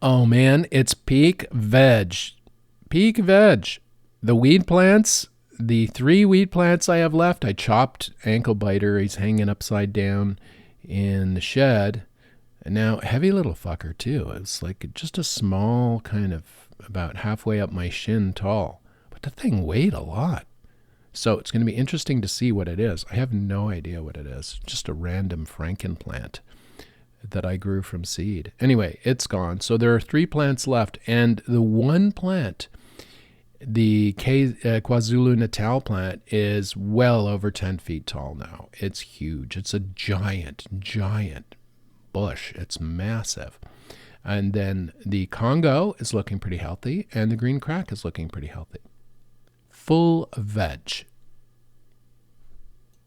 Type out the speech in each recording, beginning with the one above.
Oh man, it's peak veg. Peak veg. The weed plants, the 3 weed plants I have left, I chopped ankle biter. He's hanging upside down in the shed. And now, heavy little fucker too. It's like just a small kind of about halfway up my shin tall. But the thing weighed a lot. So it's going to be interesting to see what it is. I have no idea what it is. Just a random frankenplant that I grew from seed. Anyway, it's gone. So there are 3 plants left. And the one plant, the KwaZulu-Natal plant, is well over 10 feet tall now. It's huge. It's a giant bush. It's massive. And then the Congo is looking pretty healthy, and the green crack is looking pretty healthy. Full veg.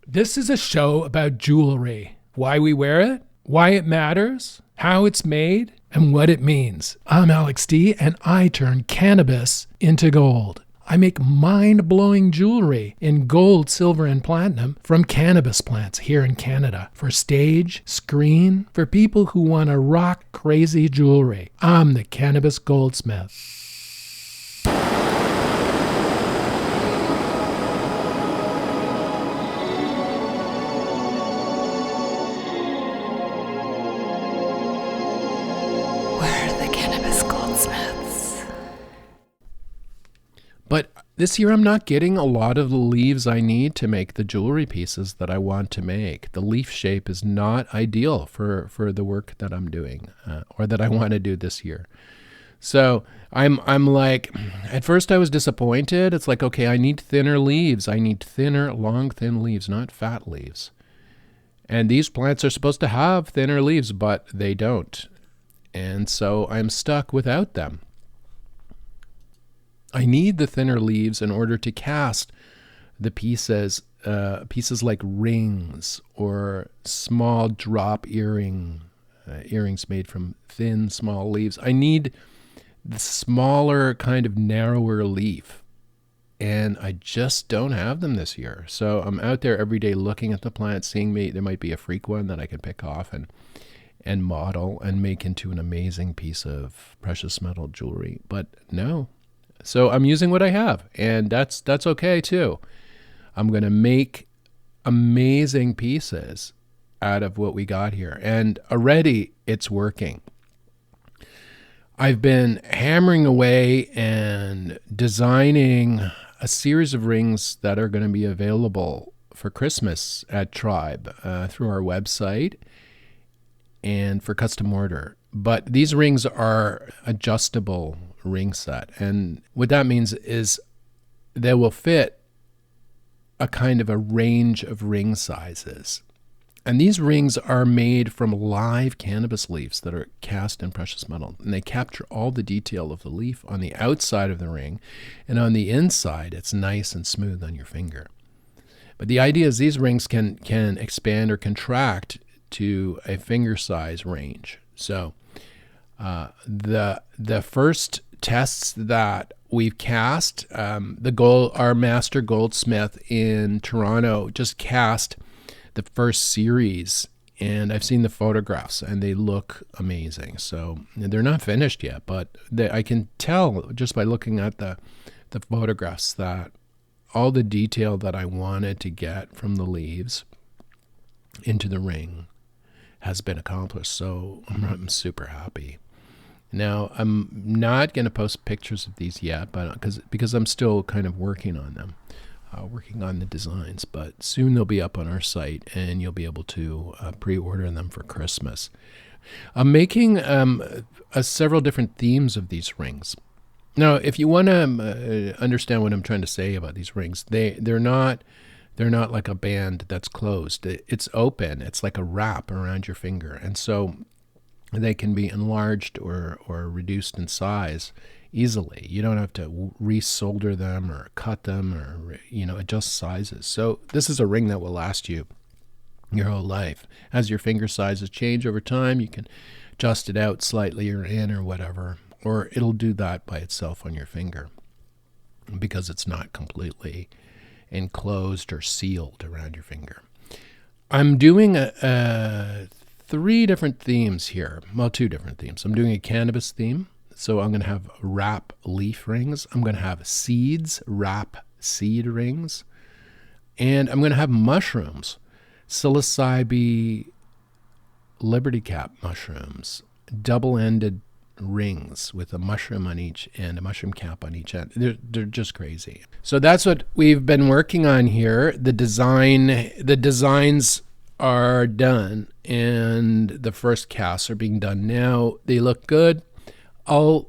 This is a show about jewelry, why we wear it, why it matters, how it's made, and what it means. I'm Alex D, and I turn cannabis into gold. I make mind-blowing jewelry in gold, silver, and platinum from cannabis plants here in Canada for stage, screen, for people who want to rock crazy jewelry. I'm the Cannabis Goldsmith. But this year I'm not getting a lot of the leaves I need to make the jewelry pieces that I want to make. The leaf shape is not ideal for the work that I'm doing or that I want to do this year. So I'm like, at first I was disappointed. It's like, okay, I need thinner leaves. I need thinner, long, thin leaves, not fat leaves. And these plants are supposed to have thinner leaves, but they don't. And so I'm stuck without them. I need the thinner leaves in order to cast the pieces like rings or small drop earrings made from thin, small leaves. I need the smaller, kind of narrower leaf, and I just don't have them this year. So I'm out there every day looking at the plants, seeing there might be a freak one that I can pick off and model and make into an amazing piece of precious metal jewelry. But no. So I'm using what I have, and that's okay too. I'm going to make amazing pieces out of what we got here, and already it's working. I've been hammering away and designing a series of rings that are going to be available for Christmas at Tribe through our website and for custom order. But these rings are adjustable ring set. And what that means is they will fit a kind of a range of ring sizes. And these rings are made from live cannabis leaves that are cast in precious metal. And they capture all the detail of the leaf on the outside of the ring. And on the inside, it's nice and smooth on your finger. But the idea is these rings can expand or contract to a finger size range. So the first tests that we've cast, our master goldsmith in Toronto just cast the first series, and I've seen the photographs and they look amazing. So they're not finished yet, but I can tell just by looking at the photographs that all the detail that I wanted to get from the leaves into the ring has been accomplished. So I'm super happy. Now, I'm not going to post pictures of these yet, but because I'm still kind of working on them, working on the designs. But soon they'll be up on our site, and you'll be able to pre-order them for Christmas. I'm making several different themes of these rings. Now, if you want to understand what I'm trying to say about these rings, they're not like a band that's closed. It's open. It's like a wrap around your finger, and so they can be enlarged or reduced in size easily. You don't have to resolder them or cut them or adjust sizes. So this is a ring that will last you your whole life. As your finger sizes change over time, you can adjust it out slightly or in or whatever, or it'll do that by itself on your finger because it's not completely enclosed or sealed around your finger. I'm doing a three different themes here. Well, two different themes. I'm doing a cannabis theme. So I'm going to have wrap leaf rings. I'm going to have seeds, wrap seed rings. And I'm going to have mushrooms, psilocybe liberty cap mushrooms, double-ended rings with a mushroom on each end, a mushroom cap on each end. They're just crazy. So that's what we've been working on here. The designs are done, and the first casts are being done now. They look good. I'll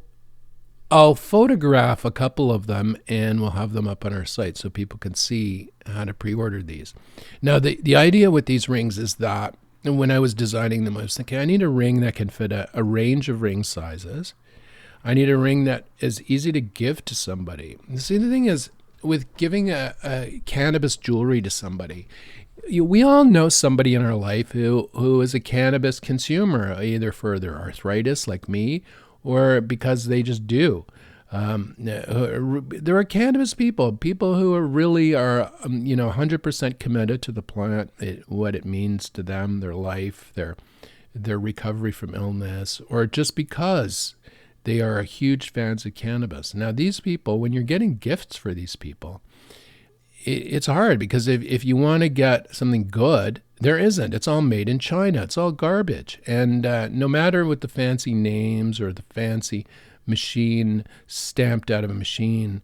photograph a couple of them, and we'll have them up on our site so people can see how to pre-order these. Now, the idea with these rings is that when I was designing them, I was thinking I need a ring that can fit a range of ring sizes. I need a ring that is easy to give to somebody. See, the thing is, with giving a cannabis jewelry to somebody, we all know somebody in our life who is a cannabis consumer, either for their arthritis, like me, or because they just do. There are cannabis people who are really 100% committed to the plant, what it means to them, their life, their recovery from illness, or just because they are huge fans of cannabis. Now, these people, when you're getting gifts for these people, it's hard because if you want to get something good, there isn't. It's all made in China. It's all garbage. And no matter what the fancy names or the fancy machine stamped out of a machine,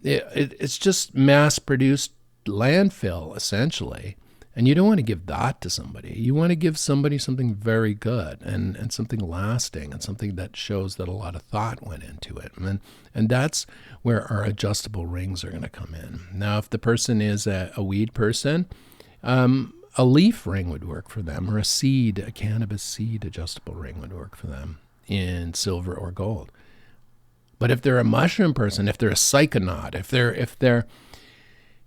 it's just mass-produced landfill, essentially. And you don't want to give that to somebody. You want to give somebody something very good and something lasting and something that shows that a lot of thought went into it. And that's where our adjustable rings are going to come in. Now, if the person is a weed person, a leaf ring would work for them, or a cannabis seed adjustable ring would work for them in silver or gold. But if they're a mushroom person, if they're a psychonaut,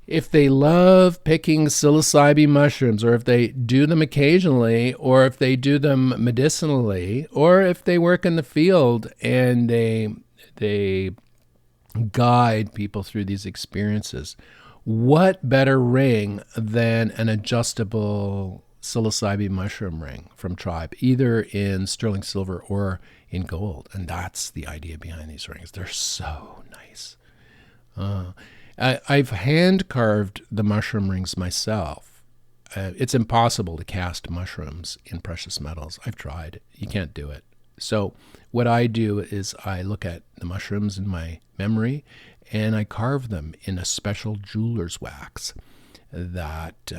if they love picking psilocybe mushrooms, or if they do them occasionally, or if they do them medicinally, or if they work in the field and they guide people through these experiences, what better ring than an adjustable psilocybe mushroom ring from Tribe, either in sterling silver or in gold? And that's the idea behind these rings. They're so nice. I've hand carved the mushroom rings myself. It's impossible to cast mushrooms in precious metals. I've tried. You can't do it. So what I do is I look at the mushrooms in my memory and I carve them in a special jeweler's wax that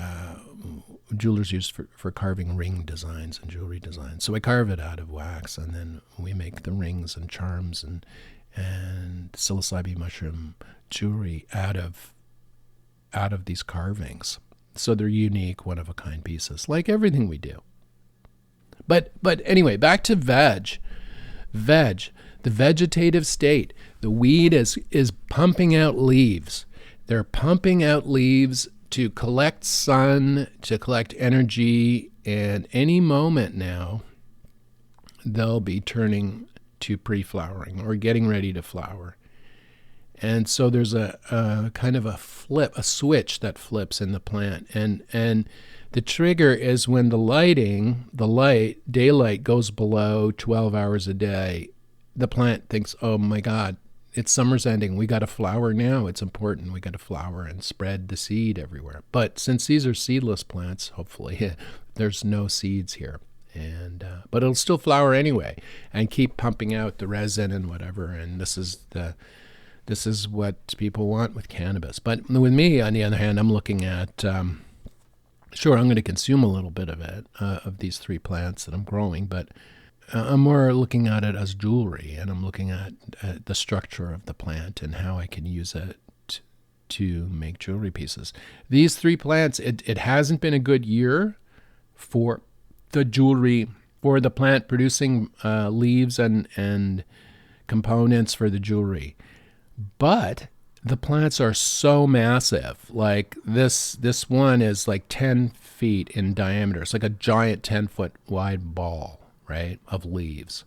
jewelers use for carving ring designs and jewelry designs. So I carve it out of wax, and then we make the rings and charms and psilocybe mushroom jewelry out of these carvings. So they're unique, one-of-a-kind pieces, like everything we do. But anyway, back to veg, the vegetative state. The weed is pumping out leaves. They're pumping out leaves to collect sun, to collect energy, and any moment now, they'll be turning to pre-flowering or getting ready to flower. And so there's a kind of a switch that flips in the plant. And the trigger is when daylight goes below 12 hours a day. The plant thinks, oh my God, it's summer's ending. We got to flower now. It's important. We got to flower and spread the seed everywhere. But since these are seedless plants, hopefully there's no seeds here. But it'll still flower anyway and keep pumping out the resin and whatever. And this is what people want with cannabis. But with me, on the other hand, I'm looking at, sure, I'm going to consume a little bit of it, of these three plants that I'm growing, but I'm more looking at it as jewelry, and I'm looking at the structure of the plant and how I can use it to make jewelry pieces. These three plants, it hasn't been a good year for the jewelry, for the plant producing leaves and components for the jewelry. But the plants are so massive. Like this one is like 10 feet in diameter. It's like a giant 10-foot wide ball, right, of leaves.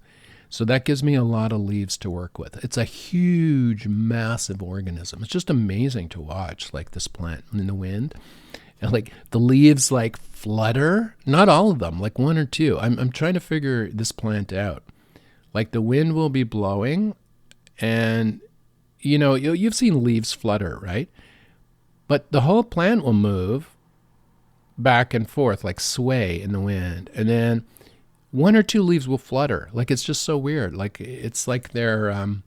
So that gives me a lot of leaves to work with. It's a huge, massive organism. It's just amazing to watch, like this plant in the wind. And like the leaves like flutter, not all of them, like one or two. I'm trying to figure this plant out. Like the wind will be blowing, and you've seen leaves flutter, right? But the whole plant will move back and forth, like sway in the wind, and then one or two leaves will flutter. Like it's just so weird. Like it's like it's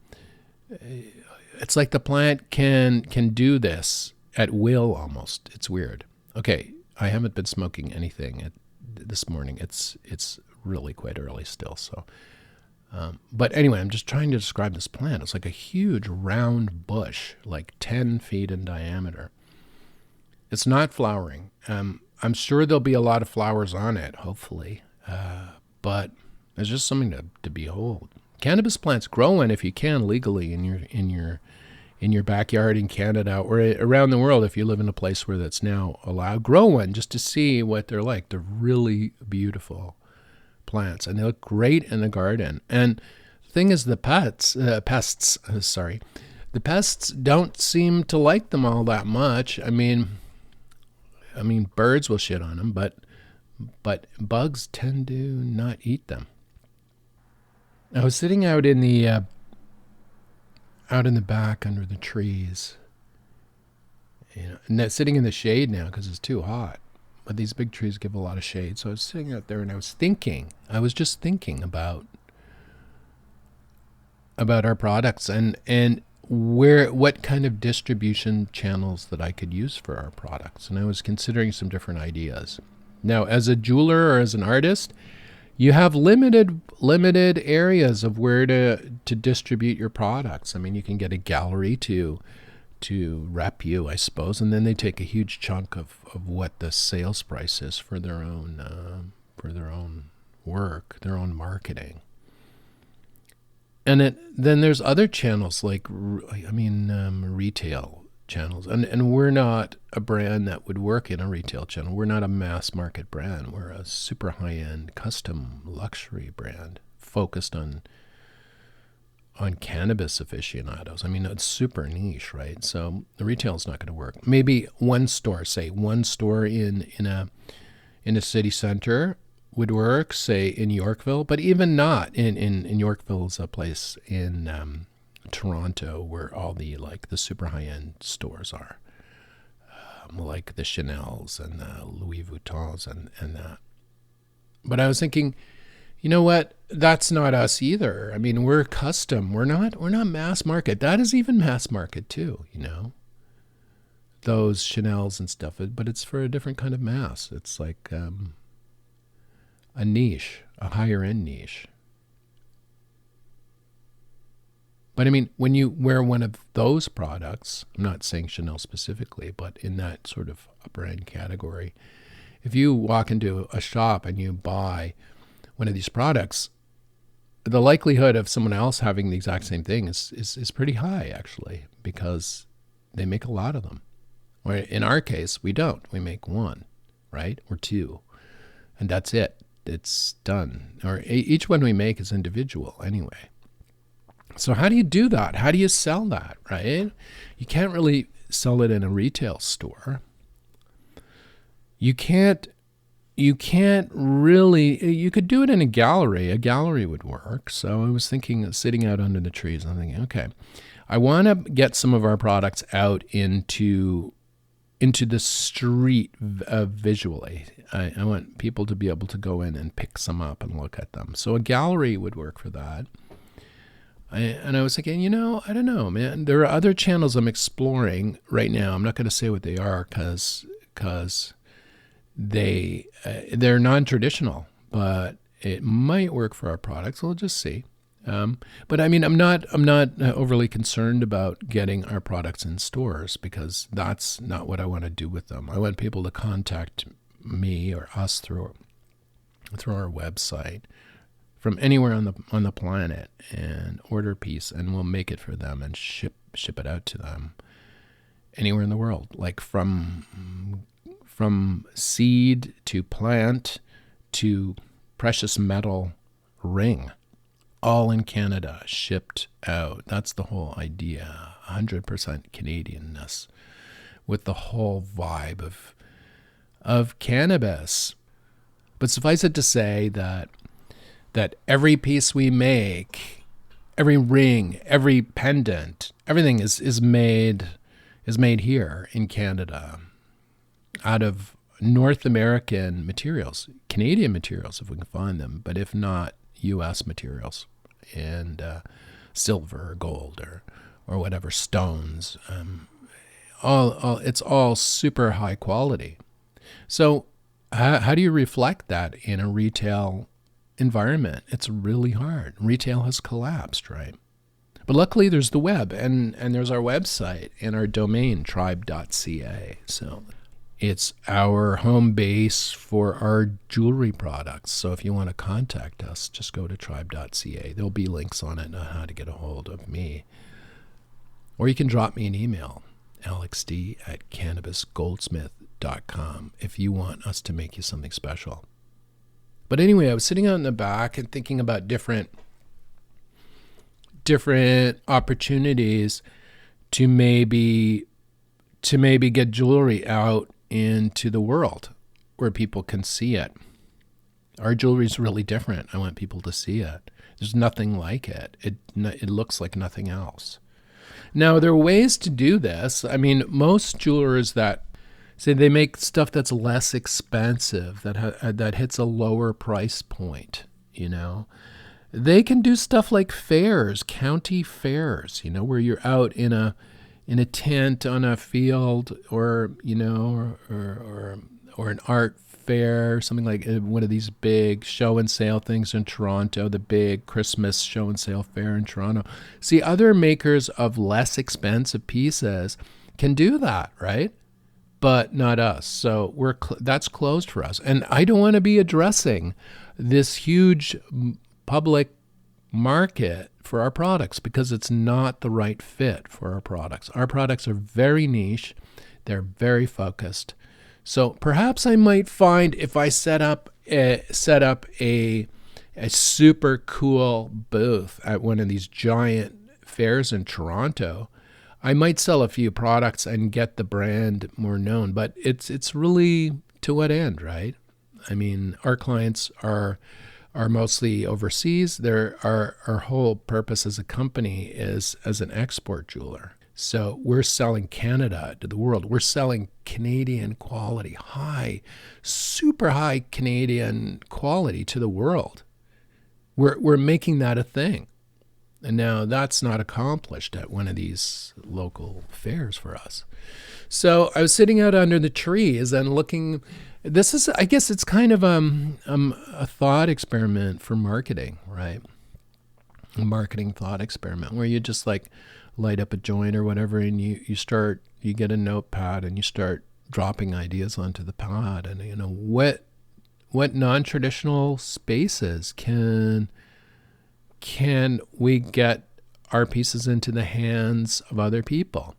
like the plant can do this at will almost. It's weird. Okay, I haven't been smoking anything this morning. It's really quite early still. So, but anyway, I'm just trying to describe this plant. It's like a huge round bush, like 10 feet in diameter. It's not flowering. I'm sure there'll be a lot of flowers on it, hopefully. But it's just something to behold. Cannabis plants growing if you can legally in your backyard in Canada or around the world if you live in a place where that's now allowed. Grow one just to see what they're like. They're really beautiful plants, and they look great in the garden. And the thing is, the pests don't seem to like them all that much. I mean, birds will shit on them, but bugs tend to not eat them. I was sitting out in the back under the trees, and sitting in the shade now because it's too hot. But these big trees give a lot of shade, so I was sitting out there and I was just thinking about our products and what kind of distribution channels that I could use for our products, and I was considering some different ideas. Now, as a jeweler or as an artist, you have limited areas of where to distribute your products. I mean, you can get a gallery to rep you, I suppose, and then they take a huge chunk of what the sales price is for their own work, their own marketing. And then there's other channels like retail channels, and we're not a brand that would work in a retail channel. We're not a mass market brand. We're a super high-end custom luxury brand focused on cannabis aficionados. I mean, it's super niche, right? So the retail is not going to work. Maybe one store in a city center would work, say in Yorkville, but even not in Yorkville is a place in Toronto where all the super high-end stores are, like the Chanel's and the Louis Vuittons and that. But I was thinking, you know what? That's not us either. I mean, we're custom. We're not mass market. That is even mass market too, those Chanel's and stuff. But it's for a different kind of mass. It's like a niche, a higher end niche. But I mean, when you wear one of those products, I'm not saying Chanel specifically, but in that sort of upper end category, if you walk into a shop and you buy one of these products, the likelihood of someone else having the exact same thing is pretty high, actually, because they make a lot of them. Or in our case, we don't. We make one, right? Or two. And that's it. It's done. Or each one we make is individual anyway. So how do you do that? How do you sell that, right? You can't really sell it in a retail store. You can't really, you could do it in a gallery. A gallery would work. So I was thinking, sitting out under the trees, I'm thinking, okay, I want to get some of our products out into the street visually. I want people to be able to go in and pick some up and look at them. So a gallery would work for that. And I was thinking, I don't know, man. There are other channels I'm exploring right now. I'm not going to say what they are because they're non-traditional, but it might work for our products. We'll just see. But I mean, I'm not overly concerned about getting our products in stores because that's not what I want to do with them. I want people to contact me or us through our website from anywhere on the planet and order a piece, and we'll make it for them and ship it out to them anywhere in the world, like from seed to plant to precious metal ring, all in Canada, shipped out. That's the whole idea, 100% Canadianness, with the whole vibe of of cannabis. But suffice it to say that every piece we make, every ring, every pendant, everything is made here in Canada out of North American materials, Canadian materials if we can find them, but if not, U.S. materials, and silver or gold or whatever, stones. It's all super high quality. So how do you reflect that in a retail environment? It's really hard. Retail has collapsed, right? But luckily there's the web, and there's our website and our domain, tribe.ca. So it's our home base for our jewelry products. So if you want to contact us, just go to tribe.ca. There'll be links on it on how to get a hold of me. Or you can drop me an email, alexd@cannabisgoldsmith.com, if you want us to make you something special. But anyway, I was sitting out in the back and thinking about different opportunities to maybe get jewelry out into the world where people can see it. Our jewelry is really different. I want people to see it. There's nothing like it. It looks like nothing else. Now, there are ways to do this. I mean, most jewelers that say they make stuff that's less expensive, that hits a lower price point, they can do stuff like fairs, county fairs, where you're out in a tent on a field, or an art fair, something like one of these big show and sale things in Toronto, the big Christmas show and sale fair in Toronto. See, other makers of less expensive pieces can do that, right? But not us. So that's closed for us. And I don't want to be addressing this huge public market for our products because it's not the right fit for our products. Our products are very niche. They're very focused. So perhaps I might find, if I set up a super cool booth at one of these giant fairs in Toronto, I might sell a few products and get the brand more known. But it's really to what end, right? I mean, our clients are mostly overseas. Our whole purpose as a company is as an export jeweler. So we're selling Canada to the world. We're selling Canadian quality, super high Canadian quality to the world. We're making that a thing. And now that's not accomplished at one of these local fairs for us. So I was sitting out under the trees and looking. This is, I guess it's kind of a thought experiment for marketing, right? A marketing thought experiment where you just like light up a joint or whatever, and you get a notepad and you start dropping ideas onto the pad. And what non-traditional spaces can we get our pieces into the hands of other people?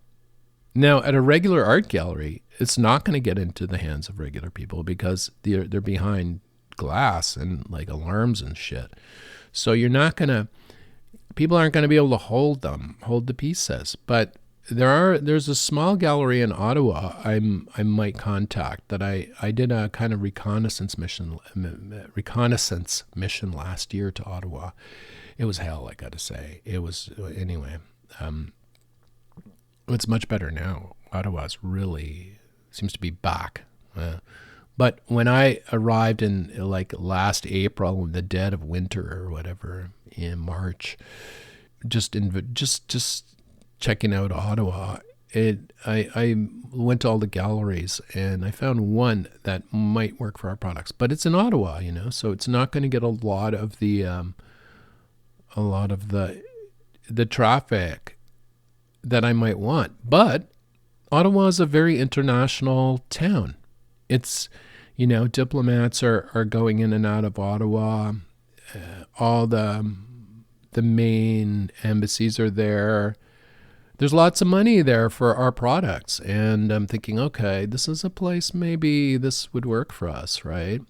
Now, at a regular art gallery, it's not going to get into the hands of regular people because they're behind glass and like alarms and shit. So people aren't going to be able to hold the pieces. But there's a small gallery in Ottawa I might contact that I did a kind of reconnaissance mission last year to Ottawa. It was hell, I got to say. It was, anyway. It's much better now. Ottawa's really seems to be back. But when I arrived in like last April, in the dead of winter or whatever, in March, just checking out Ottawa, I went to all the galleries and I found one that might work for our products. But it's in Ottawa, so it's not going to get a lot of the traffic that I might want. But Ottawa is a very international town. It's, diplomats are going in and out of Ottawa. All the main embassies are there. There's lots of money there for our products. And I'm thinking, okay, this is a place maybe this would work for us, right?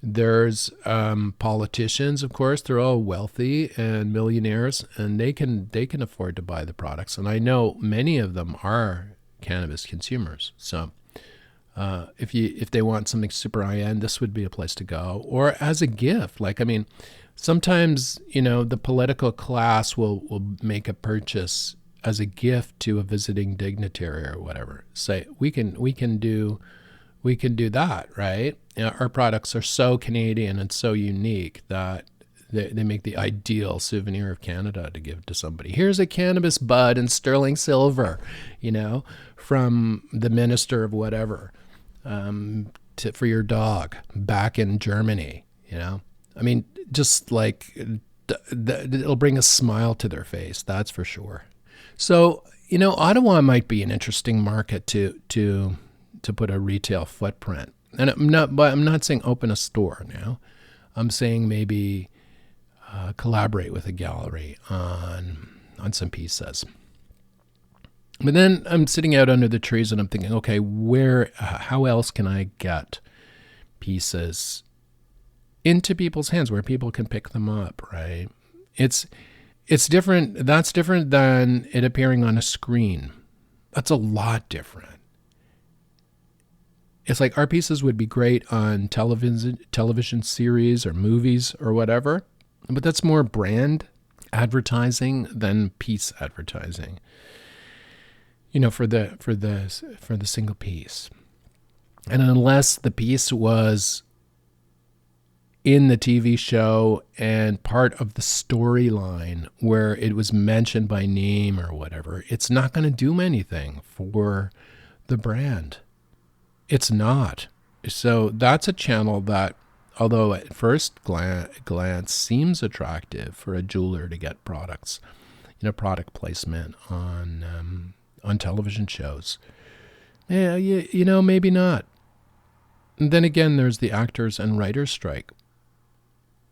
There's politicians, of course. They're all wealthy and millionaires, and they can afford to buy the products. And I know many of them are cannabis consumers. So If they want something super high end, this would be a place to go. Or as a gift, like, I mean, sometimes, the political class will make a purchase as a gift to a visiting dignitary or whatever. Say we can do that, right? Our products are so Canadian and so unique that they make the ideal souvenir of Canada to give to somebody. Here's a cannabis bud in sterling silver, from the minister of whatever, for your dog back in Germany. I mean, just like it'll bring a smile to their face, that's for sure. So, Ottawa might be an interesting market to put a retail footprint. And I'm not saying open a store now. I'm saying maybe collaborate with a gallery on some pieces. But then I'm sitting out under the trees and I'm thinking, okay, how else can I get pieces into people's hands where people can pick them up, right? It's different. That's different than it appearing on a screen. That's a lot different. It's like our pieces would be great on television series or movies or whatever, but that's more brand advertising than piece advertising. For the single piece. And unless the piece was in the TV show and part of the storyline where it was mentioned by name or whatever, it's not going to do anything for the brand. It's not. So that's a channel that, although at first glance seems attractive for a jeweler to get products, product placement on television shows. Yeah, maybe not. And then again, there's the actors and writers strike.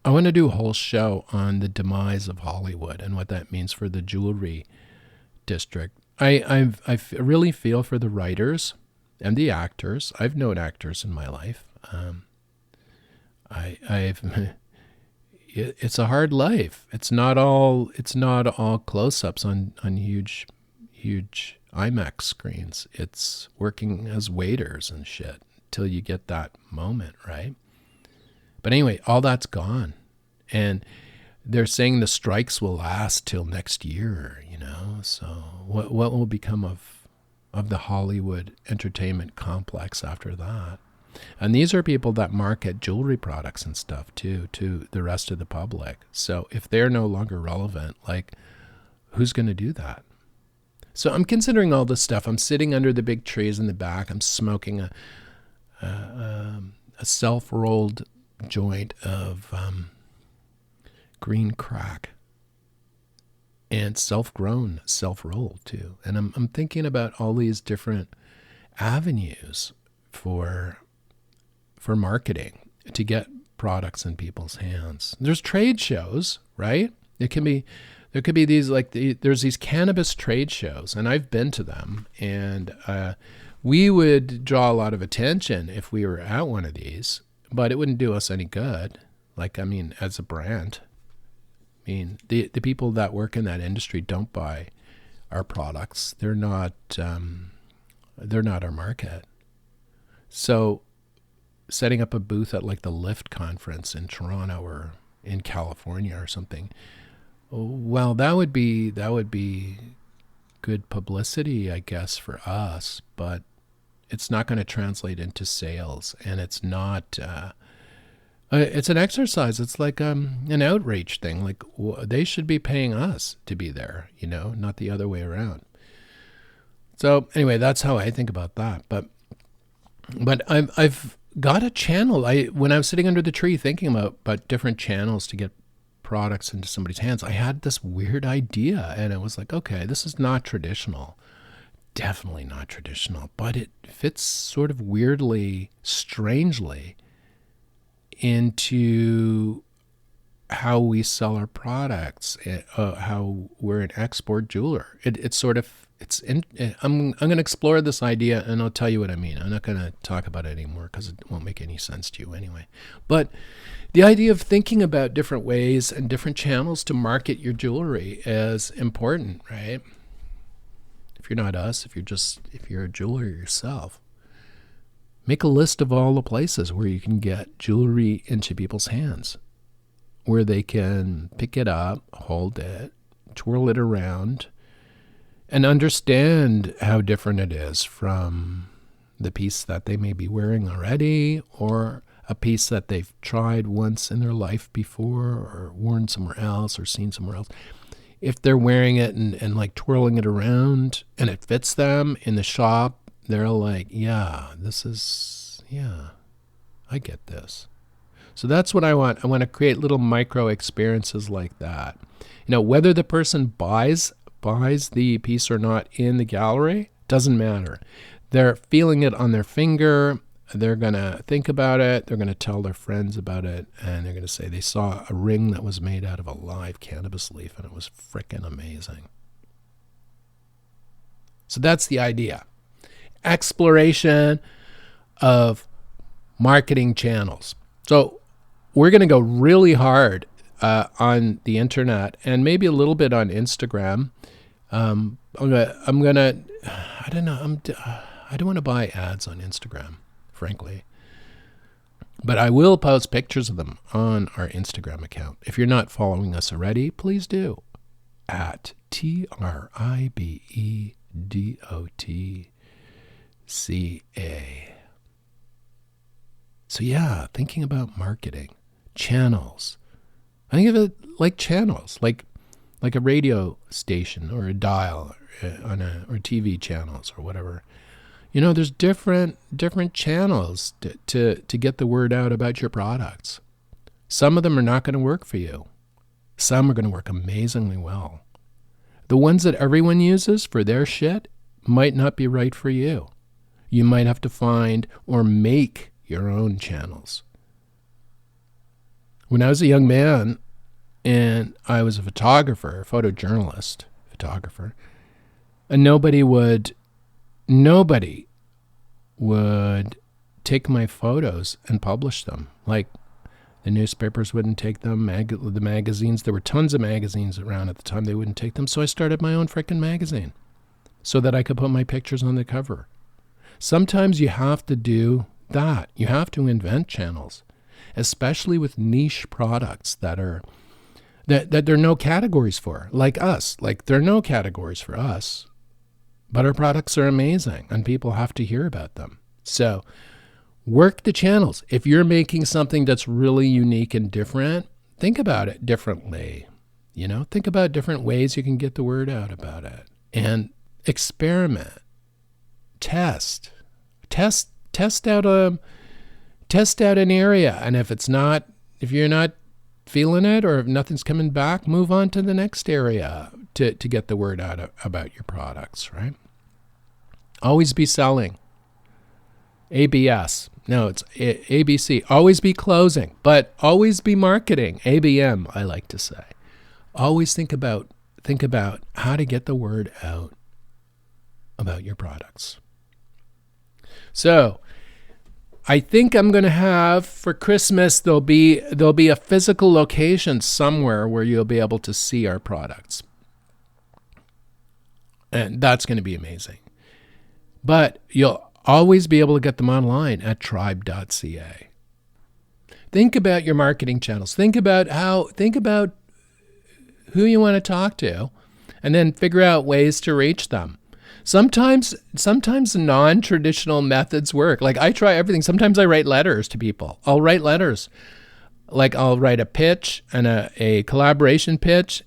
I want to do a whole show on the demise of Hollywood and what that means for the jewelry district. I really feel for the writers and the actors. I've known actors in my life. It's a hard life. It's not all close-ups on huge IMAX screens. It's working as waiters and shit till you get that moment, right? But anyway, all that's gone. And they're saying the strikes will last till next year, So what will become of the Hollywood entertainment complex after that? And these are people that market jewelry products and stuff too to the rest of the public. So if they're no longer relevant, like, who's going to do that? So I'm considering all this stuff. I'm sitting under the big trees in the back. I'm smoking a self-rolled joint of green crack, and self-grown, self-rolled too. And I'm thinking about all these different avenues for marketing to get products in people's hands. There's trade shows, right? There could be these, there's these cannabis trade shows, and I've been to them, and we would draw a lot of attention if we were at one of these, but it wouldn't do us any good. As a brand, the people that work in that industry don't buy our products. They're not our market. So setting up a booth at the Lift conference in Toronto or in California or something, well, that would be good publicity, I guess, for us, but it's not going to translate into sales, and it's not. It's an exercise. It's like an outreach thing. They should be paying us to be there, not the other way around. So anyway, that's how I think about that. But I've got a channel. When I was sitting under the tree thinking about different channels to get products into somebody's hands, I had this weird idea, and it was like, okay, this is not traditional. Definitely not traditional, but it fits sort of weirdly, strangely into how we sell our products, how we're an export jeweler. I'm going to explore this idea, and I'll tell you what I mean. I'm not going to talk about it anymore because it won't make any sense to you anyway. But the idea of thinking about different ways and different channels to market your jewelry is important, right? If you're not us, if you're a jeweler yourself, Make a list of all the places where you can get jewelry into people's hands, where they can pick it up, hold it, twirl it around, and understand how different it is from the piece that they may be wearing already, or a piece that they've tried once in their life before, or worn somewhere else, or seen somewhere else. If they're wearing it and like twirling it around and it fits them in the shop, they're like, yeah, I get this. So that's what I want. I want to create little micro experiences like that. Whether the person buys the piece or not in the gallery, doesn't matter. They're feeling it on their finger. They're going to think about it. They're going to tell their friends about it. And they're going to say they saw a ring that was made out of a live cannabis leaf, and it was frickin' amazing. So that's the idea. Exploration of marketing channels. So we're going to go really hard on the internet and maybe a little bit on Instagram. I don't want to buy ads on Instagram, frankly. But I will post pictures of them on our Instagram account. If you're not following us already, please do. At TRIBEDOTCA. So yeah, thinking about marketing, channels. I think of it like channels, like a radio station or a dial or TV channels or whatever. There's different channels to get the word out about your products. Some of them are not going to work for you. Some are going to work amazingly well. The ones that everyone uses for their shit might not be right for you. You might have to find or make your own channels. When I was a young man and I was a photojournalist, and nobody would take my photos and publish them. Like, the newspapers wouldn't take them, the magazines, there were tons of magazines around at the time, they wouldn't take them, so I started my own frickin' magazine so that I could put my pictures on the cover. Sometimes you have to do that. You have to invent channels, especially with niche products that there are no categories for, like us. Like, there are no categories for us, but our products are amazing and people have to hear about them. So work the channels. If you're making something that's really unique and different, think about it differently. Think about different ways you can get the word out about it, and experiment, test out an area. And if you're not feeling it, or if nothing's coming back, move on to the next area to get the word out about your products, right? Always be selling. ABS. No, it's ABC. Always be closing, but always be marketing. ABM, I like to say. Always think about how to get the word out about your products. So, I think I'm going to have, for Christmas, there'll be a physical location somewhere where you'll be able to see our products. And that's going to be amazing. But you'll always be able to get them online at tribe.ca. Think about your marketing channels. Think about who you want to talk to, and then figure out ways to reach them. Sometimes non-traditional methods work. Like, I try everything. Sometimes I write letters to people. I'll write letters. Like, I'll write a pitch and a collaboration pitch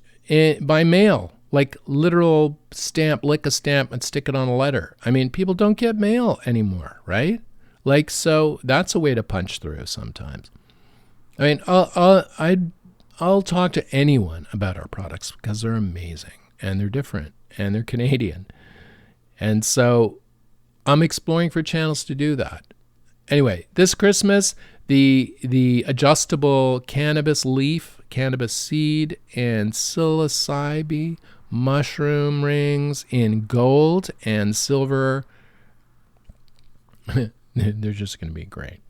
by mail. Like, literal stamp, lick a stamp and stick it on a letter. I mean, people don't get mail anymore, right? Like, so that's a way to punch through sometimes. I mean, I'll talk to anyone about our products because they're amazing and they're different and they're Canadian. And so I'm exploring for channels to do that. Anyway, this Christmas, the adjustable cannabis leaf, cannabis seed, and psilocybe mushroom rings in gold and silver. They're just going to be great.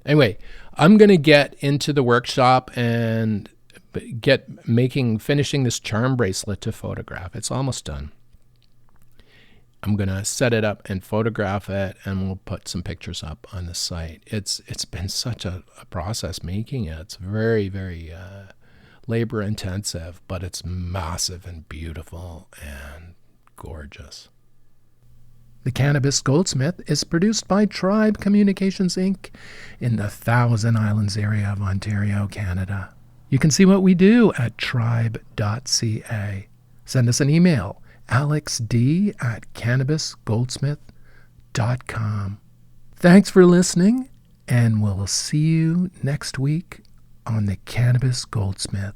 Anyway, I'm going to get into the workshop and finishing this charm bracelet to photograph. It's almost done. I'm going to set it up and photograph it, and we'll put some pictures up on the site. It's been such a process making it. It's very, very labor intensive, but it's massive and beautiful and gorgeous. The Cannabis Goldsmith is produced by Tribe Communications Inc. in the Thousand Islands area of Ontario, Canada. You can see what we do at tribe.ca. Send us an email, alexd@cannabisgoldsmith.com. Thanks for listening, and we'll see you next week on the Cannabis Goldsmith.